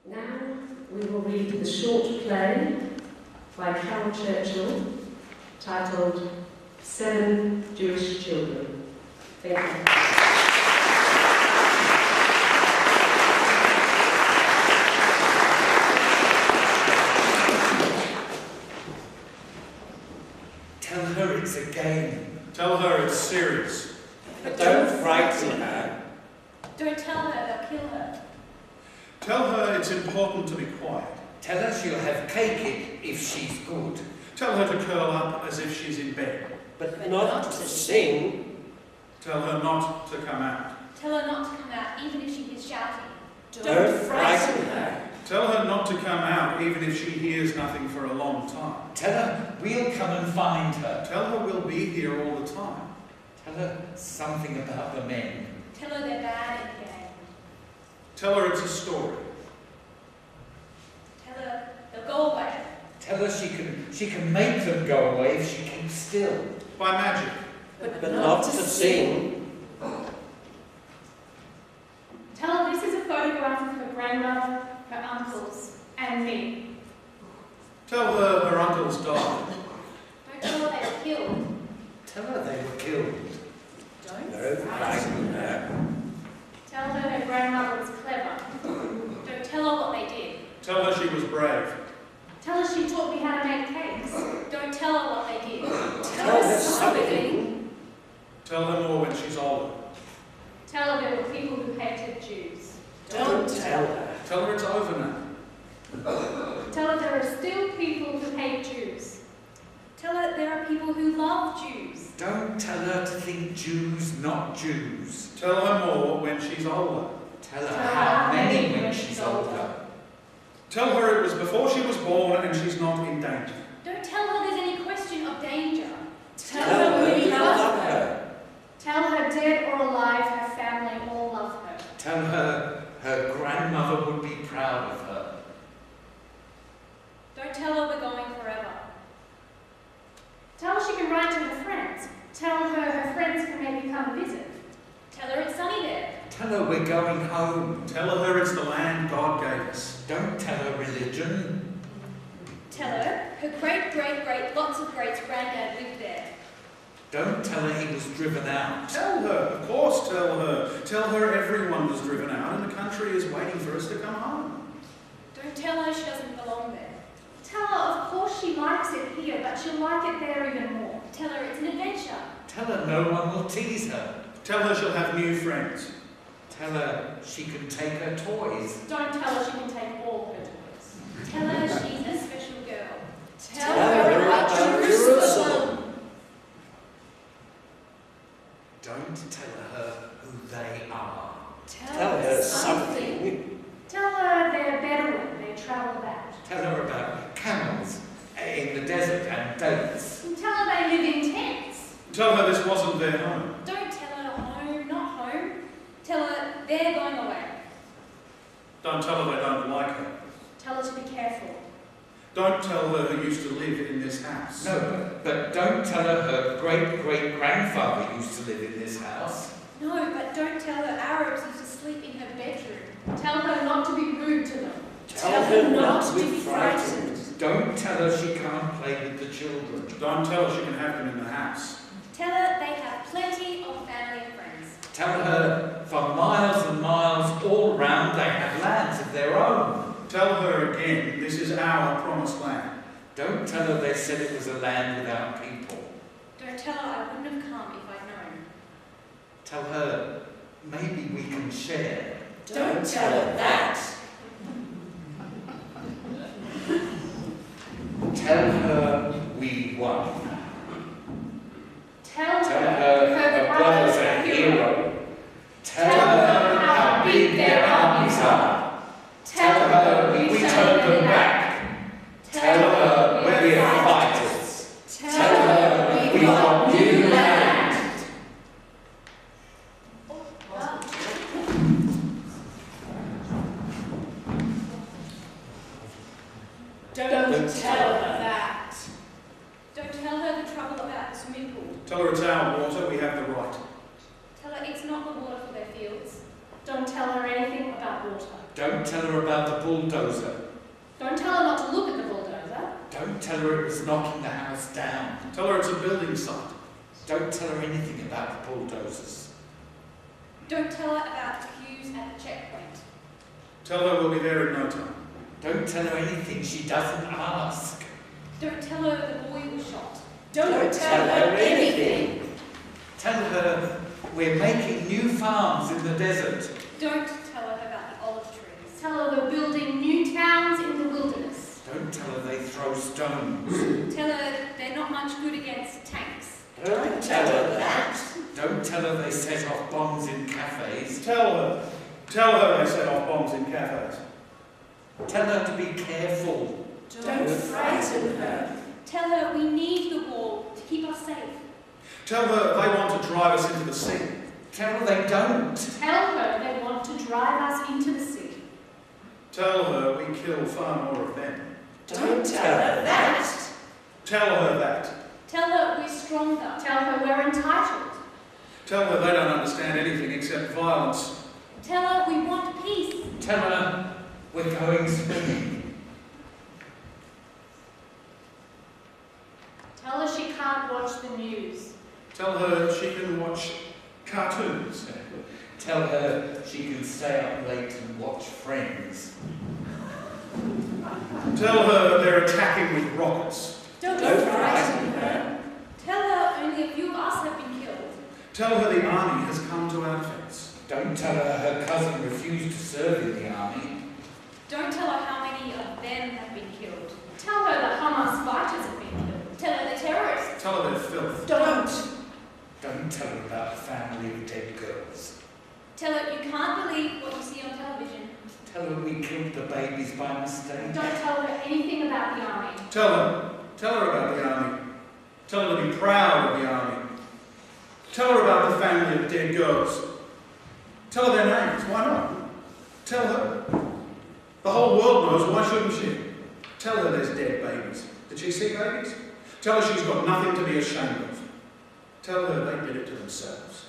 Now we will read the short play by Caryl Churchill titled 7 Jewish Children. Thank you. Tell her it's a game. Tell her it's serious. But don't frighten her. Don't tell her they'll kill her. Tell her it's important to be quiet. Tell her she'll have cake if she's good. Tell her to curl up as if she's in bed. But not to sing. Tell her not to come out. Tell her not to come out even if she hears shouting. Don't frighten her. Tell her not to come out even if she hears nothing for a long time. Tell her we'll come and find her. Tell her we'll be here all the time. Tell her something about the men. Tell her they're bad in the game. Tell her it's a story. Tell her they'll go away. Tell her she can make them go away if she keeps still. By magic. But not to sing. Tell her this is a photograph of her grandmother, her uncles, and me. Tell her her uncles died. Don't tell her they were killed. Tell her they were killed. Don't frighten her. Tell her her grandmother was clever. Don't tell her what they did. Tell her she was brave. Tell her she taught me how to make cakes. Don't tell her what they did. Tell her something. Tell her more when she's older. Tell her there were people who hated Jews. Don't tell her. Tell her it's over now. Tell her there are still people who hate Jews. Tell her there are people who love Jews. Don't tell her to think Jews, not Jews. Tell her more when she's older. Tell her how many when she's older. Tell her it was before she was born and she's not in danger. Don't tell her there's any question of danger. Tell her we love her. Tell her dead or alive, her family all love her. Tell her her grandmother would be proud of her. Don't tell her we're going forever. Tell her she can write to her friends. Tell her her friends can maybe come visit. Tell her it's sunny there. Tell her we're going home. Tell her it's the land God gave us. Don't tell her religion. Tell her her great, lots of greats granddad lived there. Don't tell her he was driven out. Tell her, of course tell her. Tell her everyone was driven out and the country is waiting for us to come home. Don't tell her she doesn't belong there. Tell her of course she likes it here, but she'll like it there even more. Tell her it's an adventure. Tell her no one will tease her. Tell her she'll have new friends. Tell her she can take her toys. Don't tell her she can take all her toys. Tell her she's a special girl. Tell her about Jerusalem. Don't tell her who they are. Tell her something. Tell her they're Bedouin, they travel about. Tell her about camels in the desert and dates. And tell her they live in tents. Tell her this wasn't their home. Don't tell her home, not home. Tell her they're going away. Don't tell her they don't like her. Tell her to be careful. Don't tell her who used to live in this house. No, but don't tell her her great-great-grandfather used to live in this house. No, but don't tell her Arabs used to sleep in her bedroom. Tell her not to be rude to them. Tell her not to be frightened. Don't tell her she can't play with the children. Don't tell her she can have them in the house. Tell her they have plenty of family and friends. Tell her for miles and miles all round they have lands of their own. Tell her again, this is our promised land. Don't tell her they said it was a land without people. Don't tell her I wouldn't have come if I'd known. Tell her maybe we can share. Don't tell her that. Tell her we won. Tell Tell her her brother's a hero. Tell her how big their armies are. Tell her we turned them back. Tell her we're fighters. Tell her we got new land. Don't tell her that. Don't tell her the trouble about the swimming pool. Tell her it's our water, we have the right. Tell her it's not the water for their fields. Don't tell her anything about water. Don't tell her about the bulldozer. Don't tell her not to look at the bulldozer. Don't tell her it was knocking the house down. Tell her it's a building site. Don't tell her anything about the bulldozers. Don't tell her about the queues at the checkpoint. Tell her we'll be there in no time. Don't tell her anything she doesn't ask. Don't tell her the boy was shot. Don't tell her anything. Tell her we're making new farms in the desert. Don't tell her about the olive trees. Tell her we're building new towns in the wilderness. Don't tell her they throw stones. Tell her they're not much good against tanks. Don't tell her that. Don't tell her they set off bombs in cafes. Tell her they set off bombs in cafes. Tell her to be careful. Don't frighten her. Tell her we need the wall to keep us safe. Tell her they want to drive us into the sea. Tell her they don't. Tell her they want to drive us into the sea. Tell her we kill far more of them. Don't tell her that. Tell her that. Tell her we're stronger. Tell her we're entitled. Tell her they don't understand anything except violence. Tell her we want peace. Tell her we're going swimming. Tell her she can't watch the news. Tell her she can watch cartoons. Tell her she can stay up late and watch Friends. Tell her they're attacking with rockets. Don't frighten her. Tell her only a few of us have been killed. Tell her the army has come to our defence. Don't tell her her cousin refused to serve in the army. Don't tell her how many of them have been killed. Tell her the Hamas fighters have been killed. Tell her they're terrorists. Tell her they're filth. Don't tell her about the family of dead girls. Tell her you can't believe what you see on television. Tell her we killed the babies by mistake. Don't tell her anything about the army. Tell her about the army. Tell her to be proud of the army. Tell her about the family of dead girls. Tell her their names. Why not? Tell her. The whole world knows. Why shouldn't she? Tell her there's dead babies. Did she see babies? Tell her she's got nothing to be ashamed of. Tell her they did it to themselves.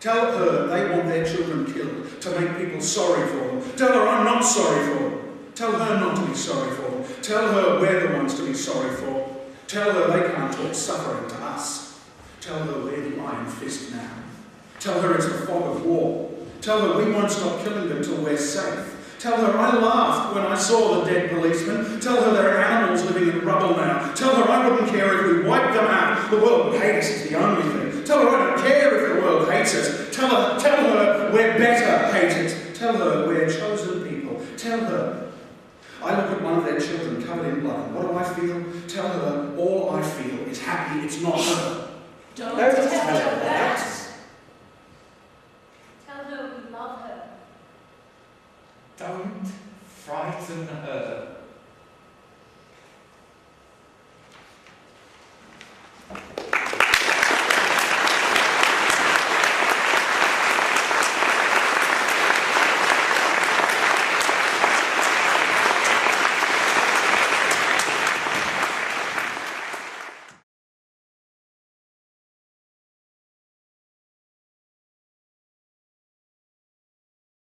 Tell her they want their children killed to make people sorry for them. Tell her I'm not sorry for them. Tell her not to be sorry for them. Tell her we're the ones to be sorry for. Tell her they can't talk suffering to us. Tell her we're the iron fist now. Tell her it's the fog of war. Tell her we won't stop killing them till we're safe. Tell her I laughed when I saw the dead policemen. Tell her there are animals living in rubble now. Tell her I wouldn't care if we wiped them out. The world would hate us is the only thing. Tell her I don't care if the world hates us. Tell her we're better hated. Tell her we're chosen people. Tell her I look at one of their children covered in blood and what do I feel? Tell her all I feel is happy it's not her. Don't Don't tell tell her her that. Tell her we love her. Don't frighten her.